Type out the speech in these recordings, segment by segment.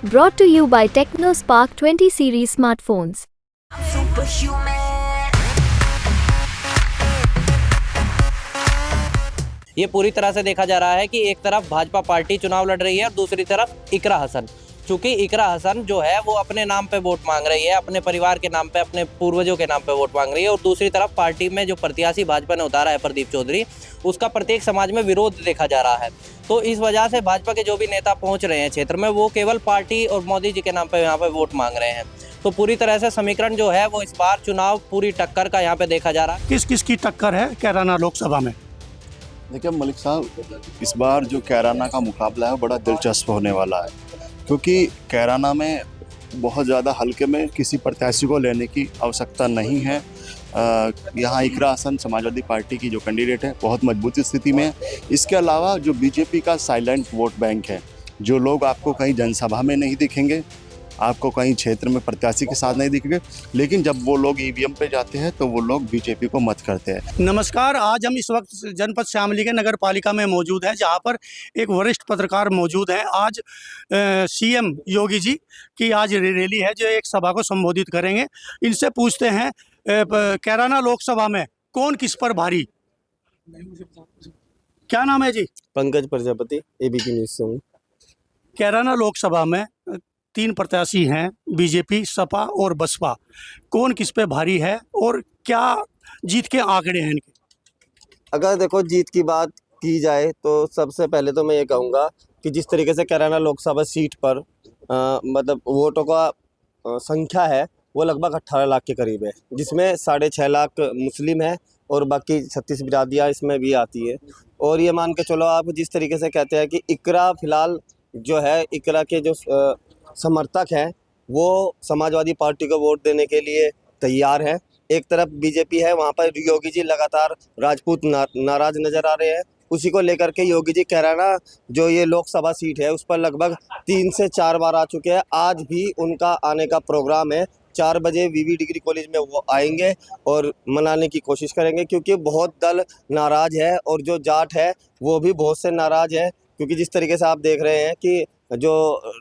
Brought to you by TechnoSpark 20 series smartphones. ये पूरी तरह से देखा जा रहा है कि एक तरफ भाजपा पार्टी चुनाव लड़ रही है और दूसरी तरफ इकरा हसन। चूंकि इकरा हसन जो है वो अपने नाम पे वोट मांग रही है, अपने परिवार के नाम पे, अपने पूर्वजों के नाम पे वोट मांग रही है, और दूसरी तरफ पार्टी में जो प्रत्याशी भाजपा ने उतारा है प्रदीप चौधरी, उसका प्रत्येक समाज में विरोध देखा जा रहा है। तो इस वजह से भाजपा के जो भी नेता पहुंच रहे हैं क्षेत्र में, वो केवल पार्टी और मोदी जी के नाम पे यहाँ पे वोट मांग रहे हैं। तो पूरी तरह से समीकरण जो है वो इस बार चुनाव पूरी टक्कर का यहाँ पे देखा जा रहा है। किस किस की टक्कर है कैराना लोकसभा में? देखिए मलिक साहब, इस बार जो कैराना का मुकाबला है बड़ा दिलचस्प होने वाला है, क्योंकि कैराना में बहुत ज़्यादा हल्के में किसी प्रत्याशी को लेने की आवश्यकता नहीं है। यहाँ इकरा हसन समाजवादी पार्टी की जो कैंडिडेट है बहुत मजबूत स्थिति में है। इसके अलावा जो बीजेपी का साइलेंट वोट बैंक है, जो लोग आपको कहीं जनसभा में नहीं दिखेंगे, आपको कहीं क्षेत्र में प्रत्याशी के साथ नहीं दिखेंगे, लेकिन जब वो लोग ईवीएम पे जाते हैं तो वो लोग बीजेपी को मत करते हैं। नमस्कार, आज हम इस वक्त जनपद शामली के नगर पालिका में मौजूद हैं, जहां पर एक वरिष्ठ पत्रकार मौजूद हैं। आज सीएम योगी जी की आज रैली है, जो एक सभा को संबोधित करेंगे। इनसे पूछते हैं कैराना लोकसभा में कौन किस पर भारी? क्या नाम है जी? पंकज प्रजापति, एबीपी न्यूज़ से हूँ। कैराना लोकसभा में 3 प्रत्याशी हैं, बीजेपी, सपा और बसपा। कौन किस पे भारी है और क्या जीत के आंकड़े हैं इनके? अगर देखो जीत की बात की जाए तो सबसे पहले तो मैं ये कहूँगा कि जिस तरीके से कैराना लोकसभा सीट पर मतलब वोटों का संख्या है वो लगभग 18 लाख के करीब है, जिसमें 6.5 लाख मुस्लिम है और बाकी 36 बिरादियाँ इसमें भी आती है। और ये मान के चलो आप, जिस तरीके से कहते हैं कि इकरा फिलहाल जो है, इकरा के जो समर्थक हैं वो समाजवादी पार्टी को वोट देने के लिए तैयार हैं। एक तरफ बीजेपी है, वहाँ पर योगी जी लगातार राजपूत नाराज नज़र आ रहे हैं। उसी को लेकर के योगी जी कैराना जो ये लोकसभा सीट है उस पर लगभग 3 से 4 बार आ चुके हैं। आज भी उनका आने का प्रोग्राम है। 4 बजे वीवी डिग्री कॉलेज में वो आएंगे और मनाने की कोशिश करेंगे, क्योंकि बहुत दल नाराज है और जो जाट है वो भी बहुत से नाराज है। क्योंकि जिस तरीके से आप देख रहे हैं कि जो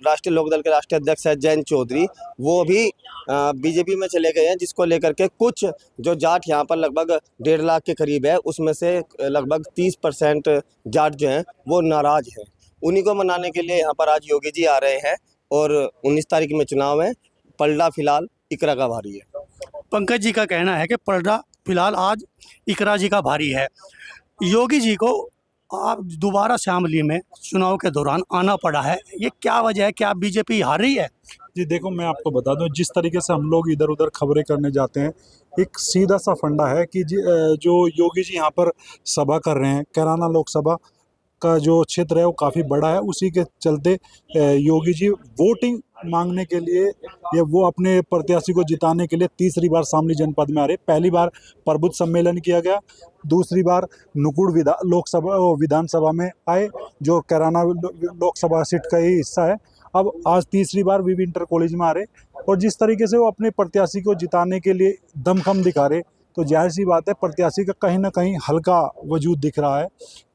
राष्ट्रीय लोकदल के राष्ट्रीय अध्यक्ष है जयंत चौधरी, वो भी बीजेपी में चले गए हैं, जिसको लेकर के कुछ जो जाट यहाँ पर लगभग 1.5 लाख के करीब है, उसमें से लगभग 30% जाट जो हैं वो नाराज हैं। उन्हीं को मनाने के लिए यहाँ पर आज योगी जी आ रहे हैं और 19 तारीख में चुनाव है। पलड़ा फिलहाल इकरा का भारी है। पंकज जी का कहना है कि पलड़ा फिलहाल आज इकरा जी का भारी है। योगी जी को आप दोबारा शामली में चुनाव के दौरान आना पड़ा है, ये क्या वजह है? क्या बीजेपी हार रही है? जी देखो, मैं आपको बता दूं, जिस तरीके से हम लोग इधर उधर खबरें करने जाते हैं, एक सीधा सा फंडा है कि जो योगी जी यहाँ पर सभा कर रहे हैं, कैराना लोकसभा का जो क्षेत्र है वो काफ़ी बड़ा है। उसी के चलते योगी जी वोटिंग मांगने के लिए या वो अपने प्रत्याशी को जिताने के लिए तीसरी बार शामली जनपद में आ रहे। पहली बार प्रबुद्ध सम्मेलन किया गया, दूसरी बार नुकुड़ विधानसभा में आए, जो कैराना लोकसभा सीट का ही हिस्सा है। अब आज तीसरी बार वीवी इंटर कॉलेज में आ रहे, और जिस तरीके से वो अपने प्रत्याशी को जिताने के लिए दमखम दिखा रहे, तो जाहिर सी बात है प्रत्याशी का कहीं ना कहीं हल्का वजूद दिख रहा है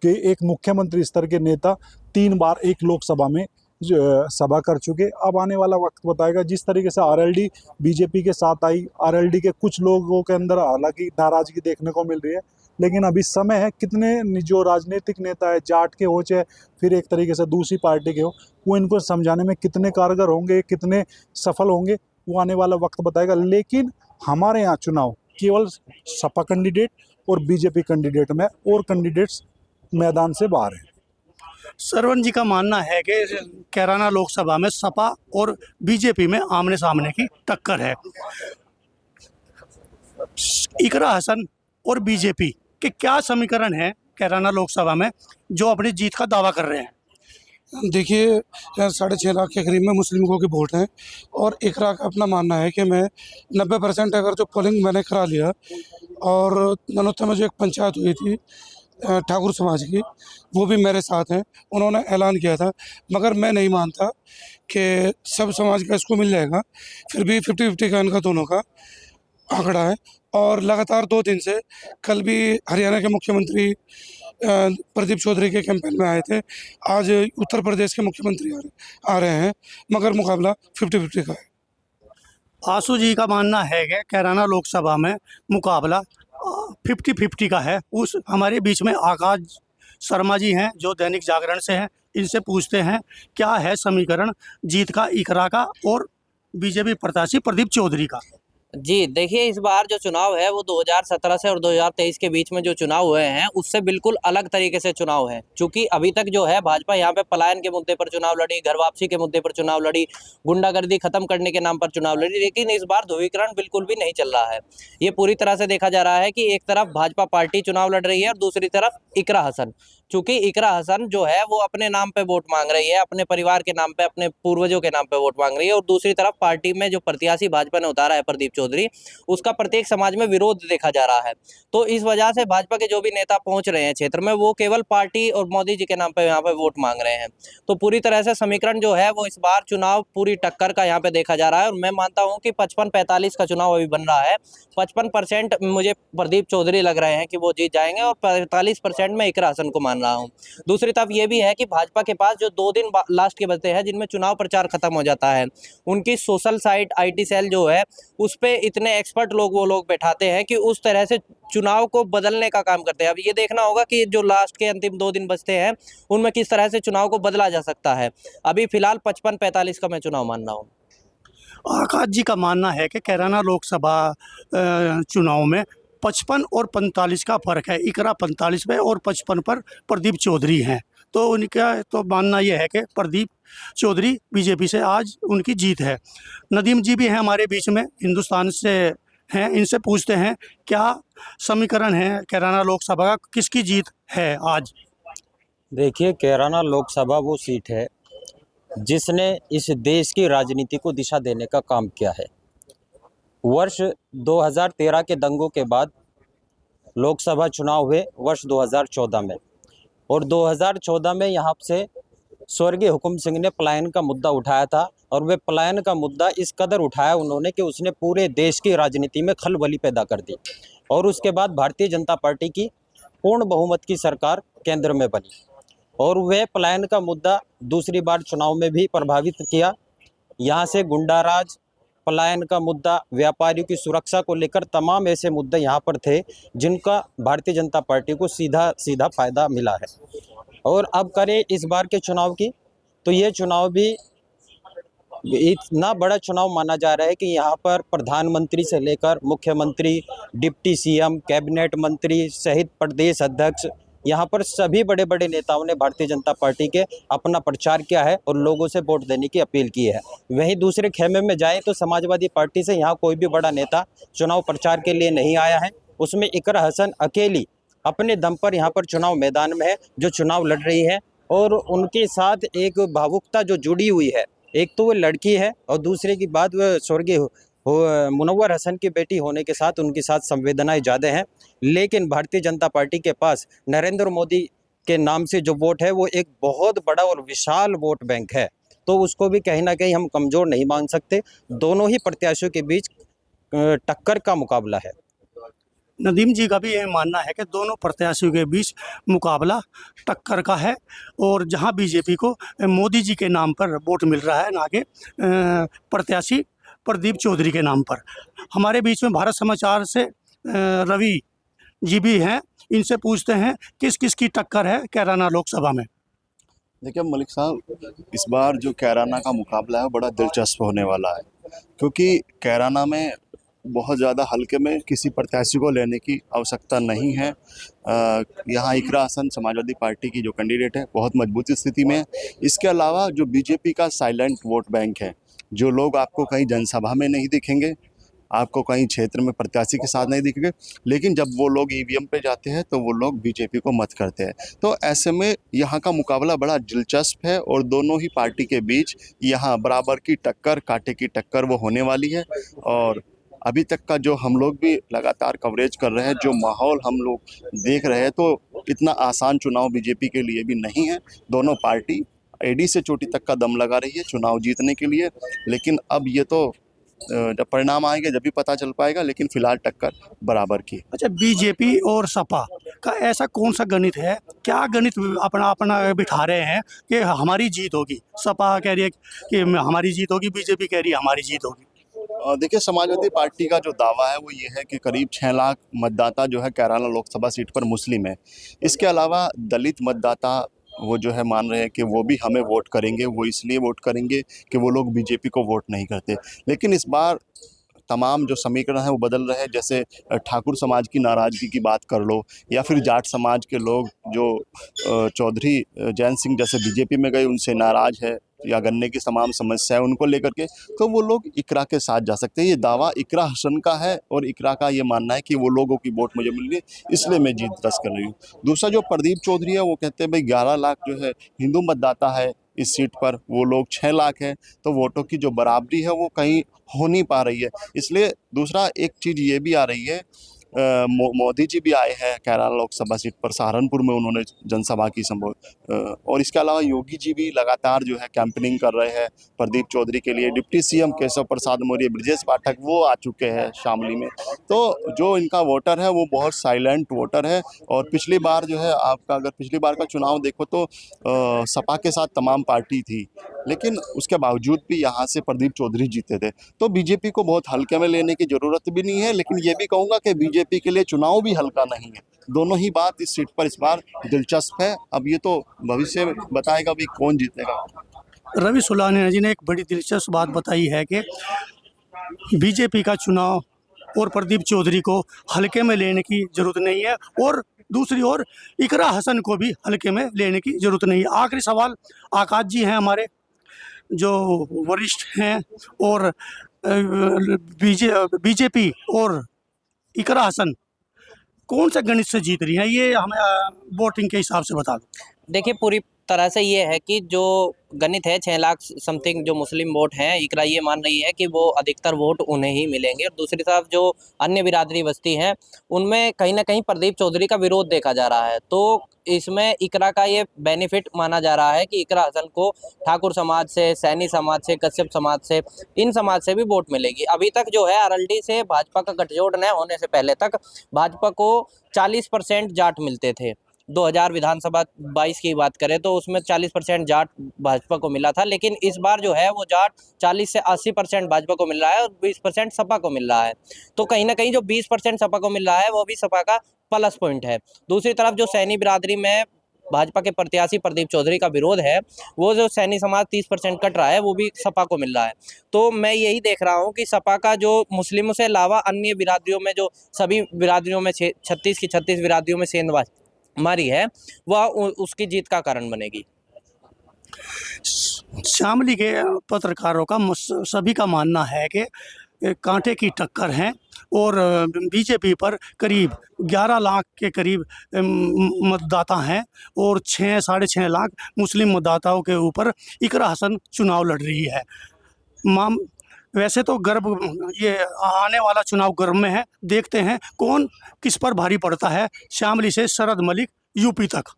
कि एक मुख्यमंत्री स्तर के नेता 3 बार एक लोकसभा में सभा कर चुके। अब आने वाला वक्त बताएगा। जिस तरीके से आरएलडी बीजेपी के साथ आई, आरएलडी के कुछ लोगों के अंदर हालांकि नाराजगी देखने को मिल रही है, लेकिन अभी समय है। कितने जो राजनीतिक नेता है, जाट के हो चाहे फिर एक तरीके से दूसरी पार्टी के हो, वो इनको समझाने में कितने कारगर होंगे, कितने सफल होंगे, वो आने वाला वक्त बताएगा। लेकिन हमारे यहाँ चुनाव केवल सपा कैंडिडेट और बीजेपी कैंडिडेट में, और कैंडिडेट्स मैदान से बाहर हैं। सरवन जी का मानना है कि कैराना लोकसभा में सपा और बीजेपी में आमने सामने की टक्कर है। इकरा हसन और बीजेपी के क्या समीकरण है कैराना लोकसभा में जो अपनी जीत का दावा कर रहे हैं? देखिए, 6.5 लाख के करीब में मुस्लिमों के वोट हैं और इकरा का अपना मानना है कि मैं 90% अगर जो पोलिंग मैंने करा लिया, और ननौता में जो एक पंचायत हुई थी ठाकुर समाज की, वो भी मेरे साथ हैं। उन्होंने ऐलान किया था, मगर मैं नहीं मानता कि सब समाज का इसको मिल जाएगा। फिर भी 50-50 का इनका दोनों का आंकड़ा है। और लगातार 2 दिन से, कल भी हरियाणा के मुख्यमंत्री प्रदीप चौधरी के कैंपेन में आए थे। आज उत्तर प्रदेश के मुख्यमंत्री आ रहे हैं, मगर मुकाबला 50-50 का है। आशु जी का मानना है कि कैराना लोकसभा में मुकाबला 50-50 का है। उस हमारे बीच में आकाश शर्मा जी हैं जो दैनिक जागरण से हैं, इनसे पूछते हैं क्या है समीकरण जीत का इकरा का और बीजेपी प्रत्याशी प्रदीप चौधरी का। जी देखिए, इस बार जो चुनाव है वो 2017 से और 2023 के बीच में जो चुनाव हुए हैं उससे बिल्कुल अलग तरीके से चुनाव है। क्योंकि अभी तक जो है भाजपा यहाँ पे पलायन के मुद्दे पर चुनाव लड़ी, घर वापसी के मुद्दे पर चुनाव लड़ी, गुंडागर्दी खत्म करने के नाम पर चुनाव लड़ी, लेकिन इस बार ध्रुवीकरण बिल्कुल भी नहीं चल रहा है। ये पूरी तरह से देखा जा रहा है कि एक तरफ भाजपा पार्टी चुनाव लड़ रही है और दूसरी तरफ इकरा हसन। चूंकि इकरा हसन जो है वो अपने नाम पे वोट मांग रही है, अपने परिवार के नाम पे, अपने पूर्वजों के नाम पे वोट मांग रही है, और दूसरी तरफ पार्टी में जो प्रत्याशी भाजपा ने उतारा है प्रदीप चौधरी, उसका प्रत्येक समाज में विरोध देखा जा रहा है। तो इस वजह से भाजपा के जो भी नेता पहुंच रहे हैं क्षेत्र में, वो केवल पार्टी और मोदी जी के नाम पे यहाँ पे वोट मांग रहे हैं। तो पूरी तरह से समीकरण जो है वो इस बार चुनाव पूरी टक्कर का यहाँ पे देखा जा रहा है। और मैं मानता हूँ कि 55-45 का चुनाव अभी बन रहा है। 55% मुझे प्रदीप चौधरी लग रहे हैं कि वो जीत जाएंगे और 45% मैं इकरा हसन को मान रहा हूँ। दूसरी तरफ ये भी है कि भाजपा के पास जो 2 दिन लास्ट के बचते हैं जिनमें चुनाव प्रचार खत्म हो जाता है, उनकी सोशल साइट IT सेल जो है उस पे इतने एक्सपर्ट वो लोग बैठाते हैं कि उस तरह से चुनाव को बदलने का काम करते हैं। अब ये देखना होगा कि जो लास्ट के अंतिम 2 दिन बचते हैं उनमें किस तरह से चुनाव को बदला जा सकता है। अभी फिलहाल 55-45 का मैं चुनाव मान रहा हूँ। आकाश जी का मानना है कि कैराना लोकसभा चुनाव में 55 और 45 का फर्क है। इकरा 45 पे और 55 पर प्रदीप चौधरी हैं। तो उनका तो मानना यह है कि प्रदीप चौधरी बीजेपी से आज उनकी जीत है। नदीम जी भी हैं हमारे बीच में, हिंदुस्तान से हैं, इनसे पूछते हैं क्या समीकरण है कैराना लोकसभा का, किसकी जीत है आज। देखिए, कैराना लोकसभा वो सीट है जिसने इस देश की राजनीति को दिशा देने का काम किया है। वर्ष 2013 के दंगों के बाद लोकसभा चुनाव हुए वर्ष 2014 में, और 2014 में यहाँ से स्वर्गीय हुकुम सिंह ने पलायन का मुद्दा उठाया था। और वे पलायन का मुद्दा इस कदर उठाया उन्होंने कि उसने पूरे देश की राजनीति में खलबली पैदा कर दी। और उसके बाद भारतीय जनता पार्टी की पूर्ण बहुमत की सरकार केंद्र में बनी, और वह पलायन का मुद्दा दूसरी बार चुनाव में भी प्रभावित किया। यहाँ से गुंडाराज, पलायन का मुद्दा, व्यापारियों की सुरक्षा को लेकर तमाम ऐसे मुद्दे यहाँ पर थे जिनका भारतीय जनता पार्टी को सीधा सीधा फायदा मिला है। और अब करें इस बार के चुनाव की, तो ये चुनाव भी इतना बड़ा चुनाव माना जा रहा है कि यहाँ पर प्रधानमंत्री से लेकर मुख्यमंत्री, डिप्टी CM, कैबिनेट मंत्री सहित प्रदेश अध्यक्ष, यहाँ पर सभी बड़े बड़े नेताओं ने भारतीय जनता पार्टी के अपना प्रचार किया है और लोगों से वोट देने की अपील की है। वहीं दूसरे खेमे में जाए तो समाजवादी पार्टी से यहाँ कोई भी बड़ा नेता चुनाव प्रचार के लिए नहीं आया है। उसमें इकरा हसन अकेली अपने दम पर यहाँ पर चुनाव मैदान में है, जो चुनाव लड़ रही है। और उनके साथ एक भावुकता जो जुड़ी हुई है, एक तो वो लड़की है और दूसरे की बात वह स्वर्गीय मुनव्वर हसन की बेटी होने के साथ उनके साथ संवेदनाएं ज़्यादा हैं। लेकिन भारतीय जनता पार्टी के पास नरेंद्र मोदी के नाम से जो वोट है वो एक बहुत बड़ा और विशाल वोट बैंक है, तो उसको भी कहीं ना कहीं हम कमज़ोर नहीं मान सकते। दोनों ही प्रत्याशियों के बीच टक्कर का मुकाबला है। नदीम जी का भी यह मानना है कि दोनों प्रत्याशियों के बीच मुकाबला टक्कर का है, और जहां बीजेपी को मोदी जी के नाम पर वोट मिल रहा है, ना कि प्रत्याशी प्रदीप चौधरी के नाम पर। हमारे बीच में भारत समाचार से रवि जी भी हैं, इनसे पूछते हैं किस किस की टक्कर है कैराना लोकसभा में। देखिए मलिक साहब, इस बार जो कैराना का मुकाबला है बड़ा दिलचस्प होने वाला है, क्योंकि कैराना में बहुत ज़्यादा हल्के में किसी प्रत्याशी को लेने की आवश्यकता नहीं है। यहाँ इकरा हसन समाजवादी पार्टी की जो कैंडिडेट है बहुत मजबूत स्थिति में है। इसके अलावा जो बीजेपी का साइलेंट वोट बैंक है, जो लोग आपको कहीं जनसभा में नहीं दिखेंगे, आपको कहीं क्षेत्र में प्रत्याशी के साथ नहीं दिखेंगे, लेकिन जब वो लोग EVM पे जाते हैं तो वो लोग बीजेपी को मत करते हैं। तो ऐसे में यहाँ का मुकाबला बड़ा दिलचस्प है और दोनों ही पार्टी के बीच यहाँ बराबर की टक्कर, कांटे की टक्कर वो होने वाली है। और अभी तक का जो हम लोग भी लगातार कवरेज कर रहे हैं, जो माहौल हम लोग देख रहे हैं, तो इतना आसान चुनाव बीजेपी के लिए भी नहीं है। दोनों पार्टी एडी से चोटी तक का दम लगा रही है चुनाव जीतने के लिए, लेकिन अब ये तो जब परिणाम आएंगे जब भी पता चल पाएगा, लेकिन फिलहाल टक्कर बराबर की। अच्छा, बीजेपी और सपा का ऐसा कौन सा गणित है, क्या गणित अपना अपना बिठा रहे हैं कि हमारी जीत होगी? सपा कह रही है कि हमारी जीत होगी, बीजेपी कह रही है हमारी जीत होगी। देखिए, समाजवादी पार्टी का जो दावा है वो ये है कि करीब 6 लाख मतदाता जो है कैराना लोकसभा सीट पर मुस्लिम है। इसके अलावा दलित मतदाता वो जो है मान रहे हैं कि वो भी हमें वोट करेंगे, वो इसलिए वोट करेंगे कि वो लोग बीजेपी को वोट नहीं करते। लेकिन इस बार तमाम जो समीकरण है वो बदल रहे हैं। जैसे ठाकुर समाज की नाराज़गी की बात कर लो, या फिर जाट समाज के लोग जो चौधरी जैन सिंह जैसे बीजेपी में गए उनसे नाराज़ है, या गन्ने की तमाम समस्या है उनको लेकर के, तो वो लोग इकरा के साथ जा सकते हैं। ये दावा इकरा हसन का है और इकरा का ये मानना है कि वो लोगों की वोट मुझे मिल रही है, इसलिए मैं जीत दर्ज कर रही हूँ। दूसरा जो प्रदीप चौधरी है वो कहते हैं भाई 11 लाख जो है हिंदू मतदाता है इस सीट पर, वो लोग 6 लाख है, तो वोटों की जो बराबरी है वो कहीं हो नहीं पा रही है। इसलिए दूसरा एक चीज़ ये भी आ रही है, मोदी जी भी आए हैं कैराना लोकसभा सीट पर, सहारनपुर में उन्होंने जनसभा की और इसके अलावा योगी जी भी लगातार जो है कैंपेनिंग कर रहे हैं प्रदीप चौधरी के लिए। डिप्टी सीएम केशव प्रसाद मौर्य, ब्रजेश पाठक वो आ चुके हैं शामली में। तो जो इनका वोटर है वो बहुत साइलेंट वोटर है। और पिछली बार जो है आपका अगर पिछली बार का चुनाव देखो तो सपा के साथ तमाम पार्टी थी, लेकिन उसके बावजूद भी यहाँ से प्रदीप चौधरी जीते थे। तो बीजेपी को बहुत हल्के में लेने की ज़रूरत भी नहीं है, लेकिन ये भी कहूँगा कि बीजेपी के लिए चुनाव भी हल्का नहीं है। दोनों ही बात इस सीट पर इस बार दिलचस्प है। अब ये तो भविष्य बताएगा भी कौन जीतेगा। रवि सुलानिया जी ने एक बड़ी दिलचस्प बात बताई है कि बीजेपी का चुनाव और प्रदीप चौधरी को हल्के में लेने की ज़रूरत नहीं है, और दूसरी ओर इकरा हसन को भी हल्के में लेने की ज़रूरत नहीं है। आखिरी सवाल आकाश जी हैं हमारे, जो वरिष्ठ हैं, और बीजेपी और इकरा हसन कौन से गणित से जीत रही हैं, ये हमें वोटिंग के हिसाब से बता दो। देखिए, पूरी तरह से ये है कि जो गणित है 6 लाख समथिंग जो मुस्लिम वोट हैं, इकरा ये मान रही है कि वो अधिकतर वोट उन्हें ही मिलेंगे, और दूसरी तरफ जो अन्य बिरादरी बस्ती हैं उनमें कहीं ना कहीं प्रदीप चौधरी का विरोध देखा जा रहा है। तो इसमें इकरा का ये बेनिफिट माना जा रहा है कि इकरा हसन को ठाकुर समाज से, सैनी समाज से, कश्यप समाज से, इन समाज से भी वोट मिलेगी। अभी तक जो है अरल्डी से भाजपा का गठजोड़ न होने से पहले तक भाजपा को 40% जाट मिलते थे। 2000 विधानसभा 22 की बात करें तो उसमें 40% जाट भाजपा को मिला था, लेकिन इस बार जो है वो जाट 40 से 80% भाजपा को मिल रहा है और 20% सपा को मिल रहा है। तो कहीं ना कहीं जो 20% सपा को मिल रहा है वो भी सपा का प्लस पॉइंट है। दूसरी तरफ जो सैनी बिरादरी में भाजपा के प्रत्याशी प्रदीप चौधरी का विरोध है, वो जो सैनी समाज 30% कट रहा है वो भी सपा को मिल रहा है। तो मैं यही देख रहा हूँ कि सपा का जो मुस्लिमों से अलावा अन्य बिरादरियों में जो सभी बिरादरियों में 36 की 36 बिरादरियों में सेंधमारी मारी है, वह उसकी जीत का कारण बनेगी। शामली के पत्रकारों का सभी का मानना है कि कांटे की टक्कर है, और बीजेपी पर करीब 11 लाख के करीब मतदाता हैं, और 6-6.5 लाख मुस्लिम मतदाताओं के ऊपर इकरा हसन चुनाव लड़ रही है। वैसे तो गर्व, ये आने वाला चुनाव गर्व में है, देखते हैं कौन किस पर भारी पड़ता है। शामली से शरद मलिक, यूपी तक।